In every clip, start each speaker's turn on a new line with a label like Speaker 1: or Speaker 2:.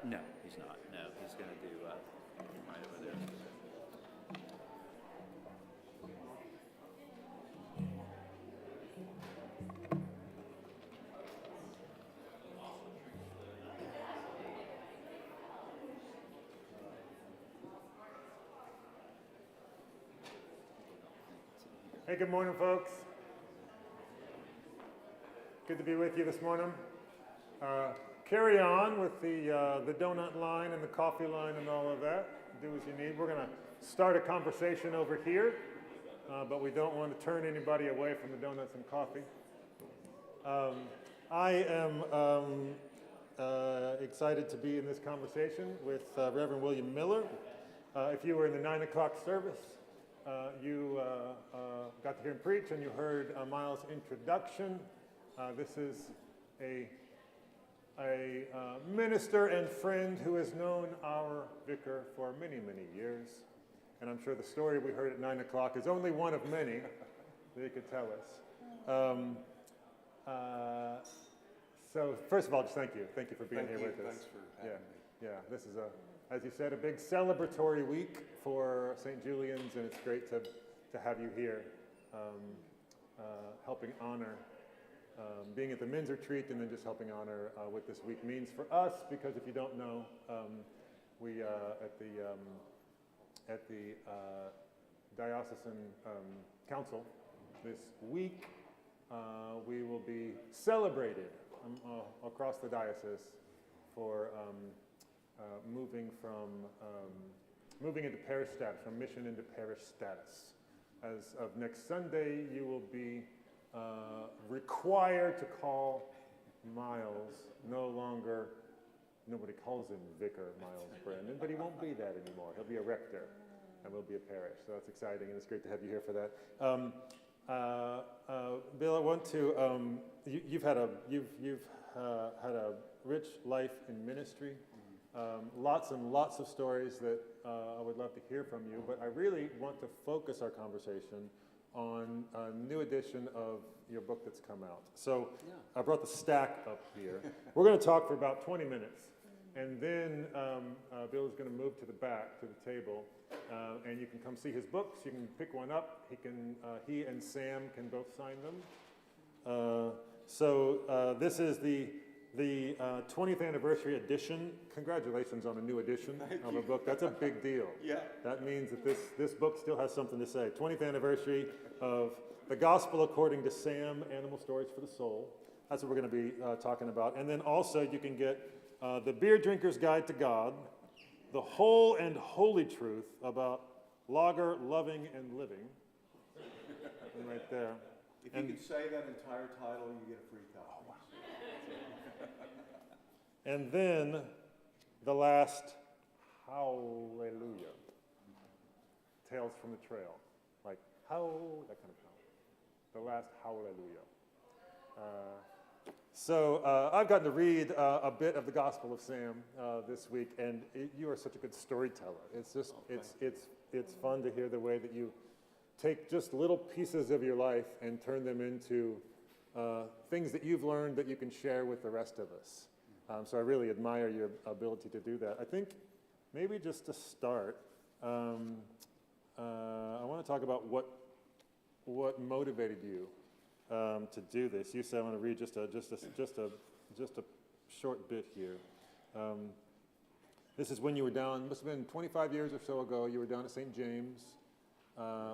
Speaker 1: No, he's not. No, he's going to do right over there.
Speaker 2: Hey, good morning, folks. Good to be with you this morning. Carry on with the donut line and the coffee line and all of that. Do as you need. We're going to start a conversation over here, but we don't want to turn anybody away from the donuts and coffee. I am excited to be in this conversation with Reverend William Miller. If you were in the 9 o'clock service, you got to hear him preach, and you heard Miles' introduction. This is a minister and friend who has known our vicar for many, many years. And I'm sure the story we heard at 9 o'clock is only one of many that he could tell us. So first of all, just thank you. Thank you for being here with us.
Speaker 3: Thanks for having me.
Speaker 2: Yeah, this is, as you said, a big celebratory week for St. Julian's, and it's great to have you here helping honor being at the men's retreat, and then just helping honor what this week means for us. Because if you don't know, we at the diocesan council this week we will be celebrated across the diocese for moving into parish status, from mission into parish status. As of next Sunday, you will be required to call Miles, no longer, nobody calls him Vicar Miles Brandon, but he won't be that anymore. He'll be a rector, and we'll be a parish. So that's exciting, and it's great to have you here for that. Bill, I want to, you've had a rich life in ministry. Lots and lots of stories that I would love to hear from you, but I really want to focus our conversation on a new edition of your book that's come out. So I brought the stack up here. We're going to talk for about 20 minutes, and then Bill is going to move to the back, to the table, and you can come see his books. You can pick one up. He and Sam can both sign them. So this is the 20th anniversary edition. Congratulations on a new edition of a book. That's a big deal.
Speaker 3: Yeah.
Speaker 2: That means that this book still has something to say. 20th anniversary of The Gospel According to Sam, Animal Stories for the Soul. That's what we're going to be talking about. And then also you can get The Beer Drinker's Guide to God, The Whole and Holy Truth About Lager, Loving, and Living. And right there.
Speaker 3: If you could say that entire title, you get a free copy.
Speaker 2: And then the last Hallelujah. Tales from the Trail. Like, how, that kind of tone. The last Hallelujah. So I've gotten to read a bit of the Gospel of Sam this week, and you are such a good storyteller. It's just, it's fun to hear the way that you take just little pieces of your life and turn them into things that you've learned that you can share with the rest of us. So I really admire your ability to do that. I think maybe just to start, I want to talk about what motivated you to do this. You said I want to read just a short bit here. This is when you were down. Must have been 25 years or so ago. You were down at St. James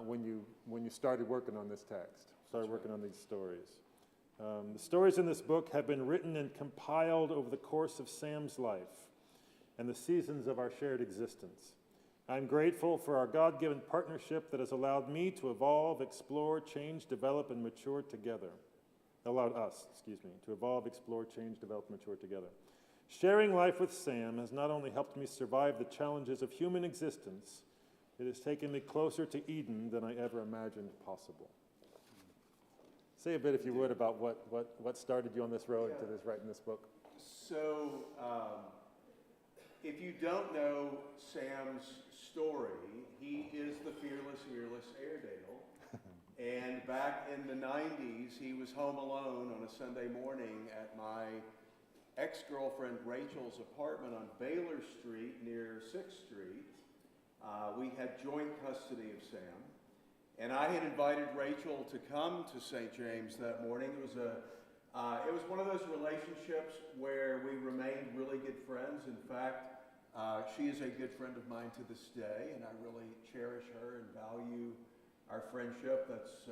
Speaker 2: when you started working on this text. Started working on these stories. The stories in this book have been written and compiled over the course of Sam's life and the seasons of our shared existence. I'm grateful for our God-given partnership that has allowed me to evolve, explore, change, develop, and mature together. Allowed us, to evolve, explore, change, develop, mature together. Sharing life with Sam has not only helped me survive the challenges of human existence, it has taken me closer to Eden than I ever imagined possible. Say a bit, if you would, about what started you on this road to writing this book.
Speaker 3: So, if you don't know Sam's story, he is the fearless Airedale. And back in the 90s, he was home alone on a Sunday morning at my ex-girlfriend Rachel's apartment on Baylor Street near 6th Street. We had joint custody of Sam. And I had invited Rachel to come to St. James that morning. It was one of those relationships where we remained really good friends. In fact, she is a good friend of mine to this day, and I really cherish her and value our friendship. That's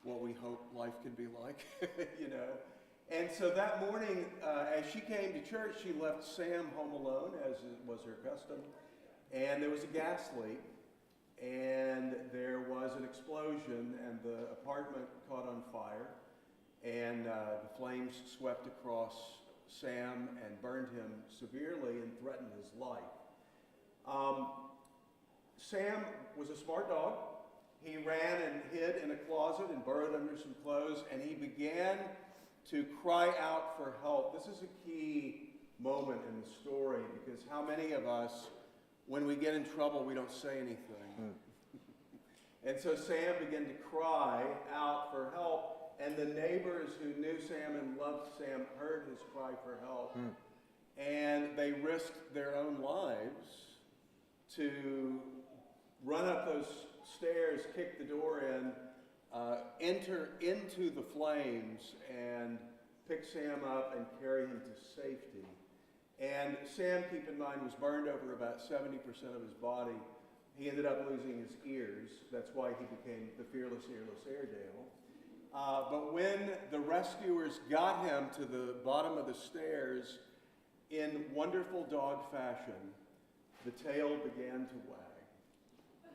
Speaker 3: what we hope life can be like, you know. And so that morning, as she came to church, she left Sam home alone, as was her custom. And there was a gas leak, and there was an explosion, and the apartment caught on fire. And the flames swept across Sam and burned him severely and threatened his life. Sam was a smart dog. He ran and hid in a closet and burrowed under some clothes, and he began to cry out for help. This is a key moment in the story, because how many of us, when we get in trouble, we don't say anything? And so Sam began to cry out for help, and the neighbors who knew Sam and loved Sam heard his cry for help, and they risked their own lives to run up those stairs, kick the door in, enter into the flames, and pick Sam up and carry him to safety. And Sam, keep in mind, was burned over about 70% of his body. He ended up losing his ears. That's why he became the fearless, earless Airedale. But when the rescuers got him to the bottom of the stairs, in wonderful dog fashion, the tail began to wag.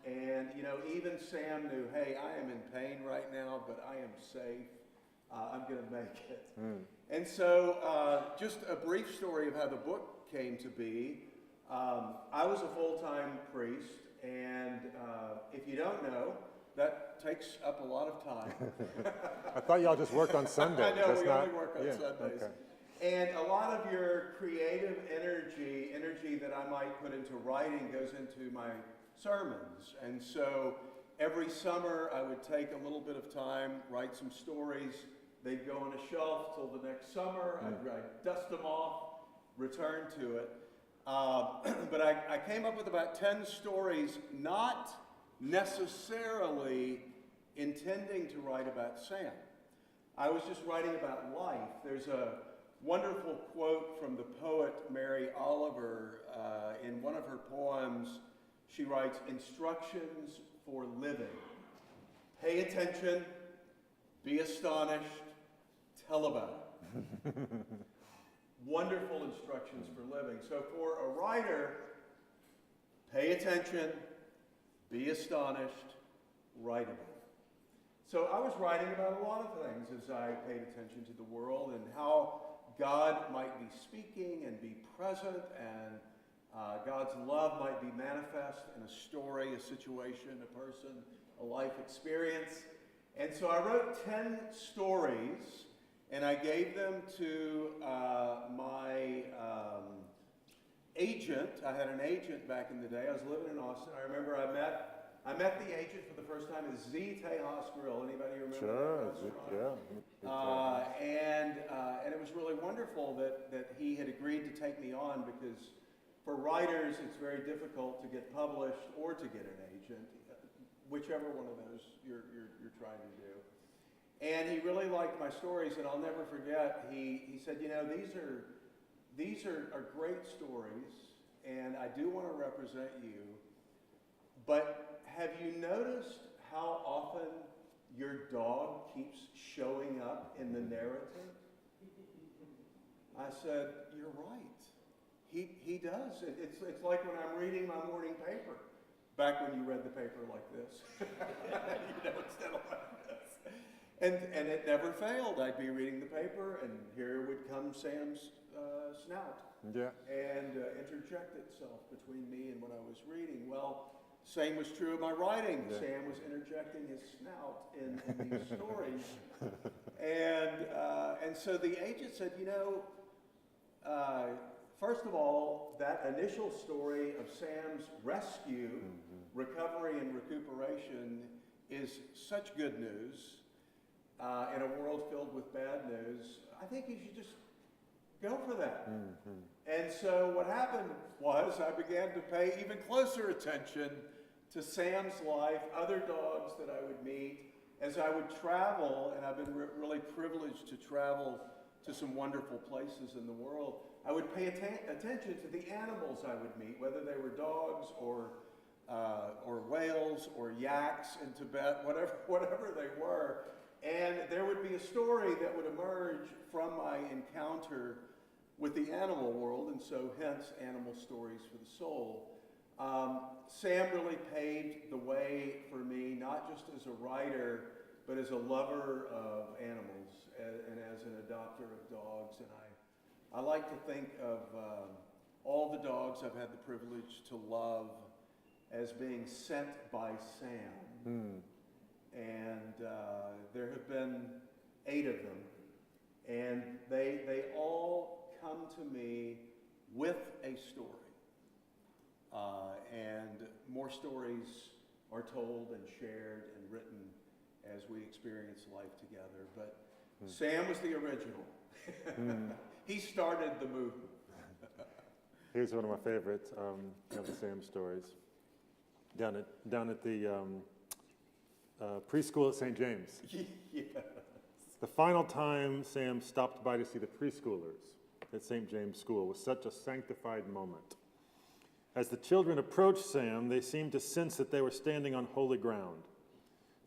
Speaker 3: And, you know, even Sam knew, hey, I am in pain right now, but I am safe. I'm going to make it. And so just a brief story of how the book came to be. I was a full-time priest, and if you don't know, that takes up a lot of time.
Speaker 2: I thought y'all just worked on Sundays.
Speaker 3: I know,
Speaker 2: That's
Speaker 3: we
Speaker 2: not,
Speaker 3: only work on Sundays.
Speaker 2: Okay.
Speaker 3: And a lot of your creative energy that I might put into writing goes into my sermons. And so every summer I would take a little bit of time, write some stories. They'd go on a shelf till the next summer. I'd dust them off, return to it. But I came up with about 10 stories, not necessarily intending to write about Sam. I was just writing about life. There's a wonderful quote from the poet Mary Oliver. In one of her poems, she writes, "Instructions for living. Pay attention, be astonished, tell about it." Wonderful instructions for living. So for a writer, pay attention, be astonished, write about it. So I was writing about a lot of things as I paid attention to the world and how God might be speaking and be present, and God's love might be manifest in a story, a situation, a person, a life experience. And so I wrote 10 stories, and I gave them to my agent. I had an agent back in the day. I was living in Austin. I remember I met the agent for the first time at Z Tejas Grill. Anybody remember?
Speaker 2: Sure,
Speaker 3: yeah. And it was really wonderful that he had agreed to take me on, because for writers it's very difficult to get published or to get an agent, whichever one of those you're trying to do. And he really liked my stories, and I'll never forget, he said, you know, these are great stories, and I do want to represent you, but have you noticed how often your dog keeps showing up in the narrative? I said, you're right. He does. It's like when I'm reading my morning paper, back when you read the paper like this, instead of like this. And it never failed. I'd be reading the paper, and here would come Sam's snout and interject itself between me and what I was reading. Well, same was true of my writing. Yeah. Sam was interjecting his snout in these stories. And so the agent said, you know, first of all, that initial story of Sam's rescue, recovery, and recuperation is such good news in a world filled with bad news. I think you should just go for that. And so what happened was I began to pay even closer attention to Sam's life, other dogs that I would meet as I would travel, and I've been really privileged to travel to some wonderful places in the world. I would pay attention to the animals I would meet, whether they were dogs or whales or yaks in Tibet, whatever they were. And there would be a story that would emerge from my encounter with the animal world, and so hence Animal Stories for the Soul. Sam really paved the way for me, not just as a writer, but as a lover of animals and as an adopter of dogs. And I like to think of all the dogs I've had the privilege to love as being sent by Sam. And there have been 8 of them, and they all come to me with a story. And more stories are told and shared and written as we experience life together. But Sam was the original. He started the movement.
Speaker 2: Here's one of my favorites of the Sam stories. Down at the preschool at St. James.
Speaker 3: Yes.
Speaker 2: The final time Sam stopped by to see the preschoolers at St. James School was such a sanctified moment. As the children approached Sam, they seemed to sense that they were standing on holy ground.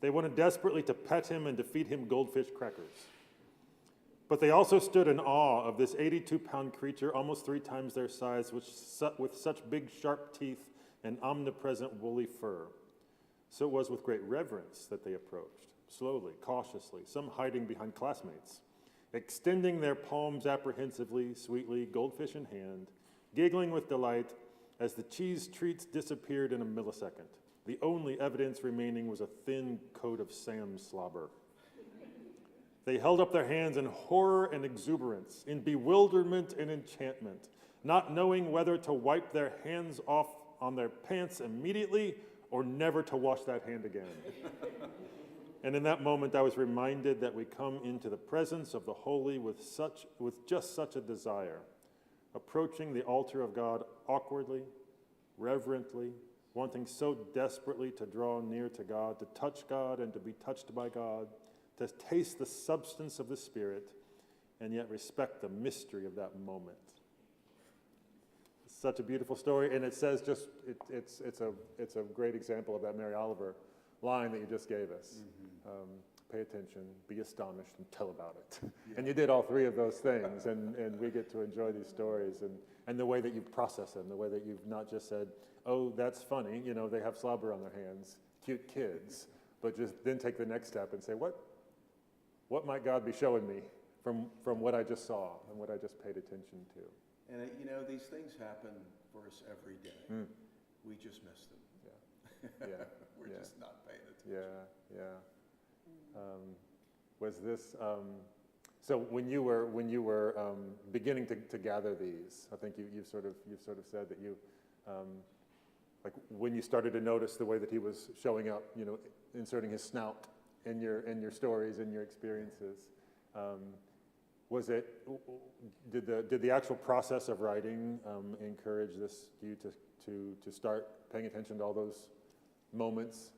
Speaker 2: They wanted desperately to pet him and to feed him goldfish crackers. But they also stood in awe of this 82-pound creature, almost 3 times their size, with such big, sharp teeth and omnipresent woolly fur. So it was with great reverence that they approached, slowly, cautiously, some hiding behind classmates, extending their palms apprehensively, sweetly, goldfish in hand, giggling with delight as the cheese treats disappeared in a millisecond. The only evidence remaining was a thin coat of Sam's slobber. They held up their hands in horror and exuberance, in bewilderment and enchantment, not knowing whether to wipe their hands off on their pants immediately or never to wash that hand again. And in that moment, I was reminded that we come into the presence of the holy with just such a desire, approaching the altar of God awkwardly, reverently, wanting so desperately to draw near to God, to touch God and to be touched by God, to taste the substance of the Spirit, and yet respect the mystery of that moment. It's such a beautiful story, and it says it's a great example of that Mary Oliver line that you just gave us. Pay attention, be astonished, and tell about it. Yeah. And you did all 3 of those things, and we get to enjoy these stories, and the way that you process them, the way that you've not just said, oh, that's funny, they have slobber on their hands, cute kids, but just then take the next step and say, what might God be showing me from what I just saw and what I just paid attention to?
Speaker 3: And these things happen for us every day. We just miss them.
Speaker 2: Yeah.
Speaker 3: We're just not paying attention.
Speaker 2: Yeah. Was this so when you were beginning to gather these? I think you've sort of said that you like when you started to notice the way that he was showing up, inserting his snout in your stories and your experiences. Did the actual process of writing encourage you to start paying attention to all those moments?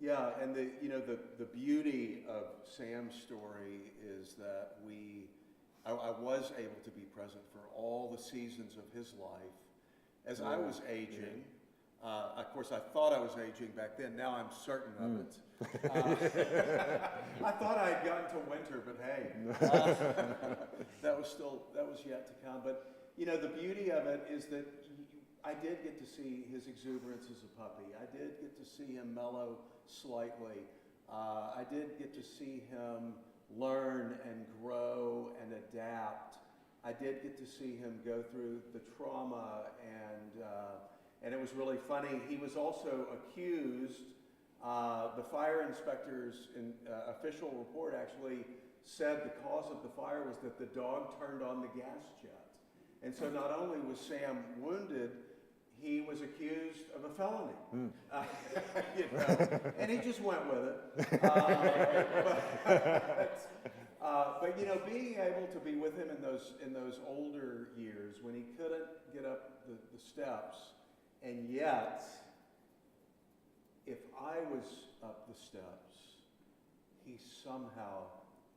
Speaker 3: Yeah, and the beauty of Sam's story is that I was able to be present for all the seasons of his life as I was aging. Of course, I thought I was aging back then. Now I'm certain of it. I thought I had gotten to winter, but hey, that was yet to come. But the beauty of it is that I did get to see his exuberance as a puppy. I did get to see him mellow slightly. I did get to see him learn and grow and adapt. I did get to see him go through the trauma, and it was really funny. He was also accused. The fire inspector's official report actually said the cause of the fire was that the dog turned on the gas jet. And so not only was Sam wounded, he was accused of a felony. And he just went with it. But you know, being able to be with him in those older years when he couldn't get up the steps, and yet, if I was up the steps, he somehow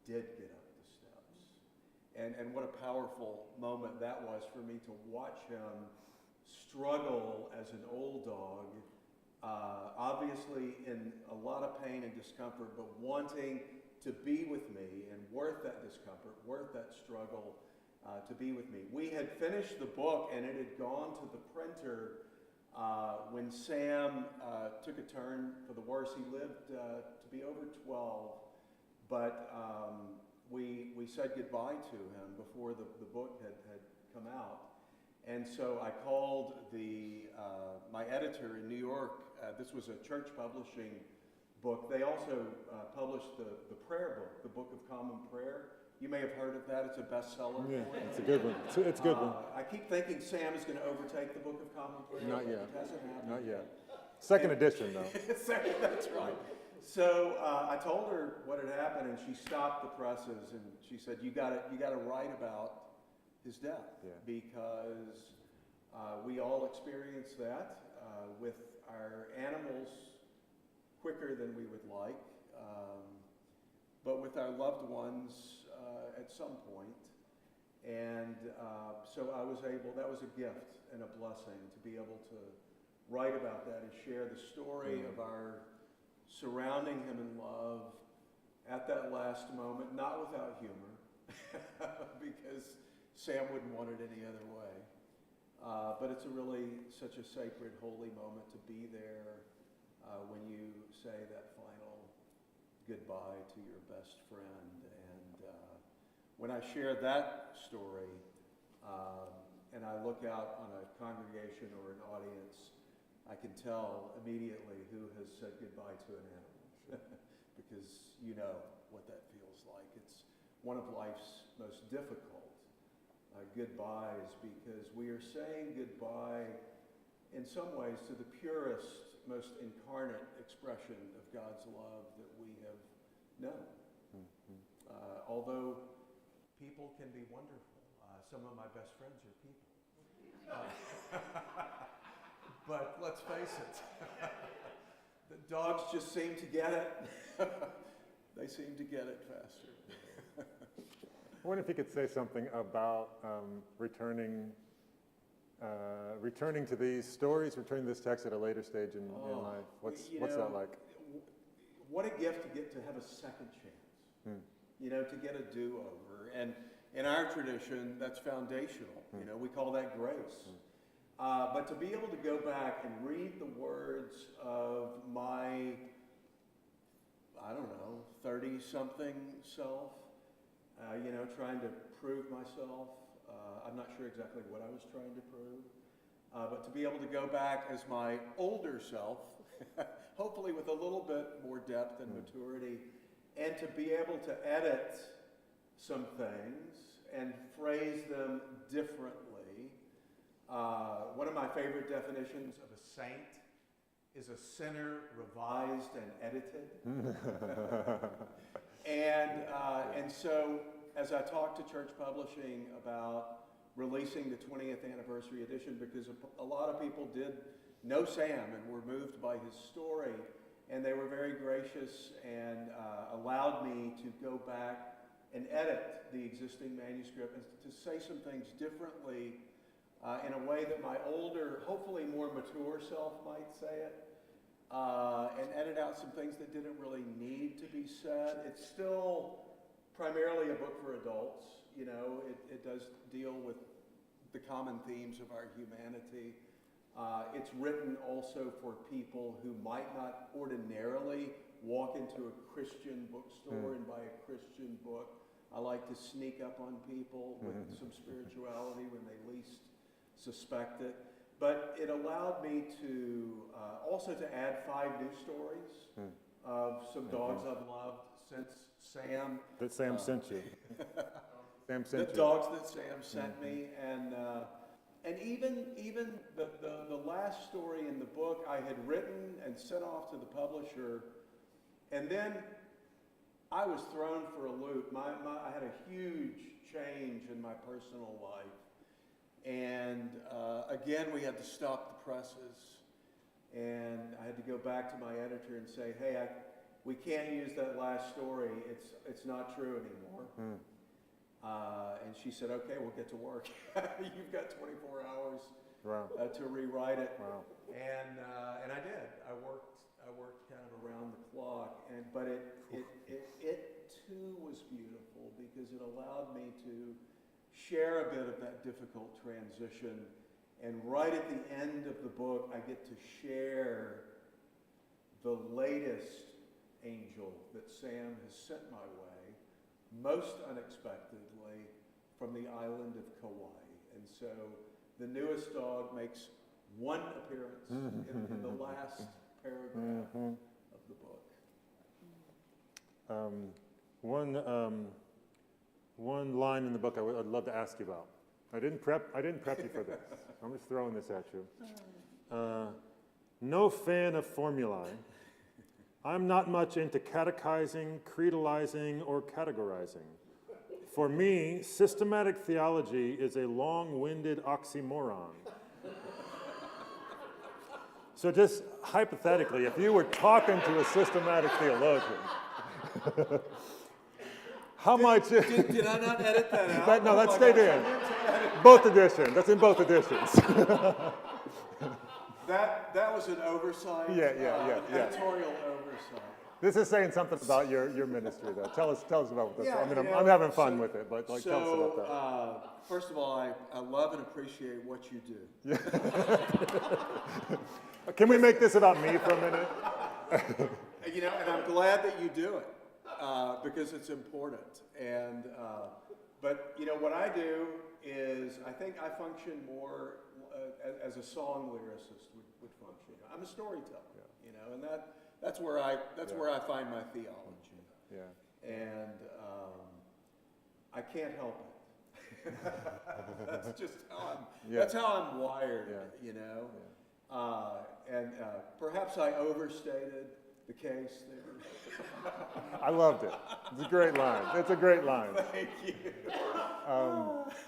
Speaker 3: did get up the steps. And what a powerful moment that was for me to watch him struggle as an old dog, obviously in a lot of pain and discomfort, but wanting to be with me and worth that discomfort, worth that struggle, to be with me. We had finished the book and it had gone to the printer when Sam took a turn for the worse. He lived to be over 12, but we said goodbye to him before the book had come out. And so I called my editor in New York. This was a church publishing book. They also published the prayer book, the Book of Common Prayer. You may have heard of that. It's a bestseller.
Speaker 2: Yeah, it's a good one. It's a good one.
Speaker 3: I keep thinking Sam is going to overtake the Book of Common Prayer.
Speaker 2: Not yet.
Speaker 3: It hasn't happened.
Speaker 2: Not yet. Second edition, though.
Speaker 3: That's right. So I told her what had happened, and she stopped the presses, and she said, "You got to write about his death, because we all experience that with our animals quicker than we would like, but with our loved ones at some point." And so I was able, that was a gift and a blessing to be able to write about that and share the story of our surrounding him in love at that last moment, not without humor, because Sam wouldn't want it any other way. But it's such a sacred, holy moment to be there when you say that final goodbye to your best friend. And when I share that story, and I look out on a congregation or an audience, I can tell immediately who has said goodbye to an animal, because you know what that feels like. It's one of life's most difficult goodbyes, because we are saying goodbye in some ways to the purest, most incarnate expression of God's love that we have known. Although people can be wonderful. Some of my best friends are people. But let's face it, the dogs just seem to get it. They seem to get it faster.
Speaker 2: I wonder if you could say something about returning to these stories, returning to this text at a later stage in life. What's that like?
Speaker 3: What a gift to get to have a second chance. You know, to get a do-over. And in our tradition, that's foundational. You know, we call that grace. But to be able to go back and read the words of my, 30-something self, trying to prove myself. I'm not sure exactly what I was trying to prove. But to be able to go back as my older self, hopefully with a little bit more depth and maturity, and to be able to edit some things and phrase them differently. One of my favorite definitions of a saint is a sinner revised and edited. And so as I talked to church publishing about releasing the 20th anniversary edition, because a lot of people did know Sam and were moved by his story, and they were very gracious and allowed me to go back and edit the existing manuscript and to say some things differently in a way that my older, hopefully more mature self might say it, and edit out some things that didn't really need to be said. It's still primarily a book for adults. You know, it does deal with the common themes of our humanity. It's written also for people who might not ordinarily walk into a Christian bookstore and buy a Christian book. I like to sneak up on people with some spirituality when they least suspect it. But it allowed me to also to add 5 new stories of some dogs I've loved since Sam.
Speaker 2: That Sam sent you. Sam sent you.
Speaker 3: The dogs that Sam sent me, and even the last story in the book I had written and sent off to the publisher, and then I was thrown for a loop. I had a huge change in my personal life. And again, we had to stop the presses. And I had to go back to my editor and say, hey, we can't use that last story. It's not true anymore. And she said, okay, we'll get to work. You've got 24 hours to rewrite it.
Speaker 2: Wow.
Speaker 3: And I did. I worked kind of around the clock. But it too was beautiful because it allowed me to share a bit of that difficult transition. And right at the end of the book, I get to share the latest angel that Sam has sent my way, most unexpectedly, from the island of Kauai. And so the newest dog makes one appearance in the last paragraph of the book.
Speaker 2: One line in the book I'd love to ask you about. I didn't prep you for this. I'm just throwing this at you. No fan of formulae. I'm not much into catechizing, creedalizing, or categorizing. For me, systematic theology is a long-winded oxymoron. So just hypothetically, if you were talking to a systematic theologian, how much...
Speaker 3: Did I not edit that out?
Speaker 2: No, that stayed in. Both editions. That's in both editions.
Speaker 3: That was an oversight.
Speaker 2: Yeah.
Speaker 3: Editorial oversight.
Speaker 2: This is saying something about your ministry, though. Tell us about this.
Speaker 3: Yeah,
Speaker 2: I mean, I'm having fun with it, but tell us about that.
Speaker 3: First of all, I love and appreciate what you do.
Speaker 2: Can we make this about me for a minute?
Speaker 3: And I'm glad that you do it because it's important. And but what I do is I think I function more as a song lyricist would function. I'm a storyteller, and that's where I find my theology.
Speaker 2: Yeah.
Speaker 3: And I can't help it. That's just how that's how I'm wired, And perhaps I overstated the case there.
Speaker 2: I loved it. It's a great line. It's a great line.
Speaker 3: Thank you.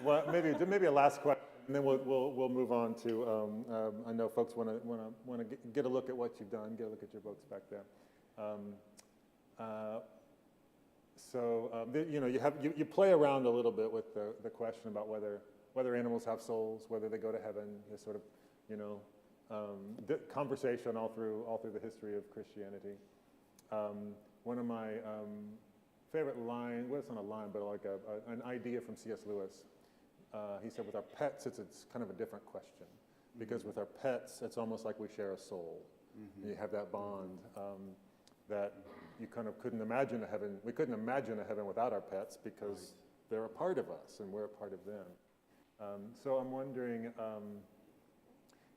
Speaker 2: Well, maybe a last question, and then we'll move on to. I know folks want to get a look at what you've done, get a look at your books back there. You play around a little bit with the question about whether animals have souls, whether they go to heaven. This sort of the conversation all through the history of Christianity. One of my favorite lines, well, it's not a line, but like an idea from C.S. Lewis. He said, with our pets, it's kind of a different question. Because with our pets, it's almost like we share a soul. You have that bond that you kind of couldn't imagine a heaven. We couldn't imagine a heaven without our pets because they're a part of us and we're a part of them. So I'm wondering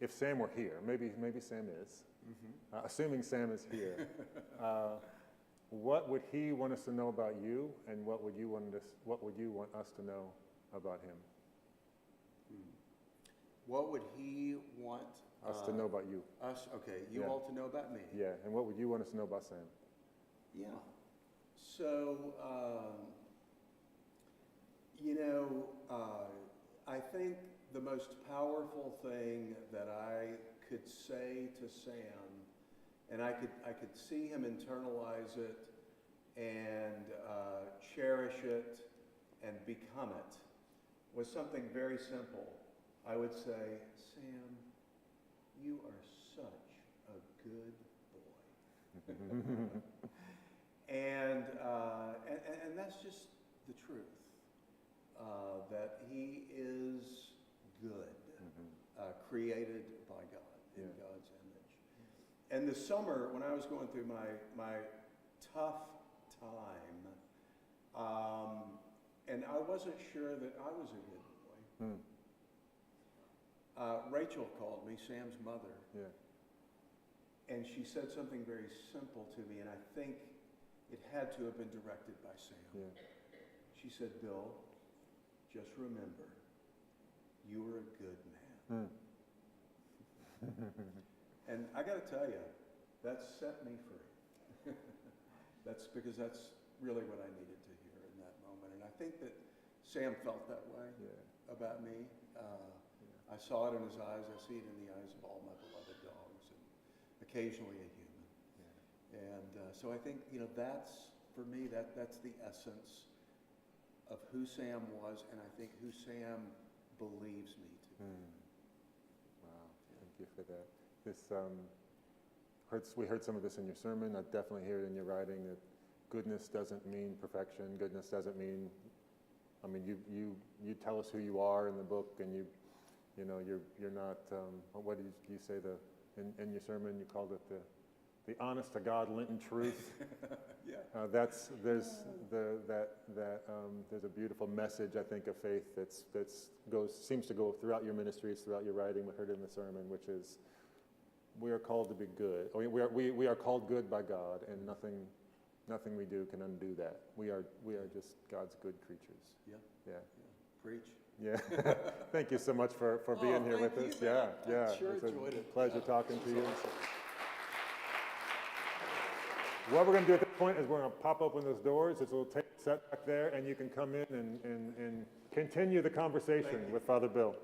Speaker 2: if Sam were here. Maybe Sam is. Assuming Sam is here, what would he want us to know about you, and what would you want us to know about him?
Speaker 3: What would he want
Speaker 2: us to know about you?
Speaker 3: Us, okay. You all to know about me.
Speaker 2: Yeah, and what would you want us to know about Sam?
Speaker 3: Yeah. So, I think the most powerful thing that I could say to Sam, and I could see him internalize it and cherish it and become it, was something very simple. I would say, Sam, you are such a good boy. and that's just the truth, that he is good, created by God, in God's image. And this summer, when I was going through my tough time, and I wasn't sure that I was a good boy, Rachel called me, Sam's mother, and she said something very simple to me, and I think it had to have been directed by Sam. She said, Bill, just remember, you are a good man. And I got to tell you, that set me free. That's because really what I needed to hear in that moment. And I think that Sam felt that way about me. I saw it in his eyes. I see it in the eyes of all my beloved dogs, and occasionally a human. And so I think, that's, for me, that's the essence of who Sam was, and I think who Sam believes me to be.
Speaker 2: Wow, thank you for that. We heard some of this in your sermon. I definitely hear it in your writing that goodness doesn't mean perfection. Goodness doesn't mean, you tell us who you are in the book, and you're not, what did you say in your sermon? You called it the honest to God Lenten truth. There's a beautiful message, I think, of faith seems to go throughout your ministries, throughout your writing. We heard it in the sermon, which is we are called to be good. We are called good by God, and nothing we do can undo that. We are just God's good creatures. Yeah.
Speaker 3: Preach.
Speaker 2: Yeah. Thank you so much for being here with us. Yeah.
Speaker 3: Sure
Speaker 2: It's a
Speaker 3: enjoyed it.
Speaker 2: pleasure talking to you.
Speaker 3: Awesome.
Speaker 2: What we're going to do at this point is we're going to pop open those doors. It's a little table set back there, and you can come in and continue the conversation with Father Bill.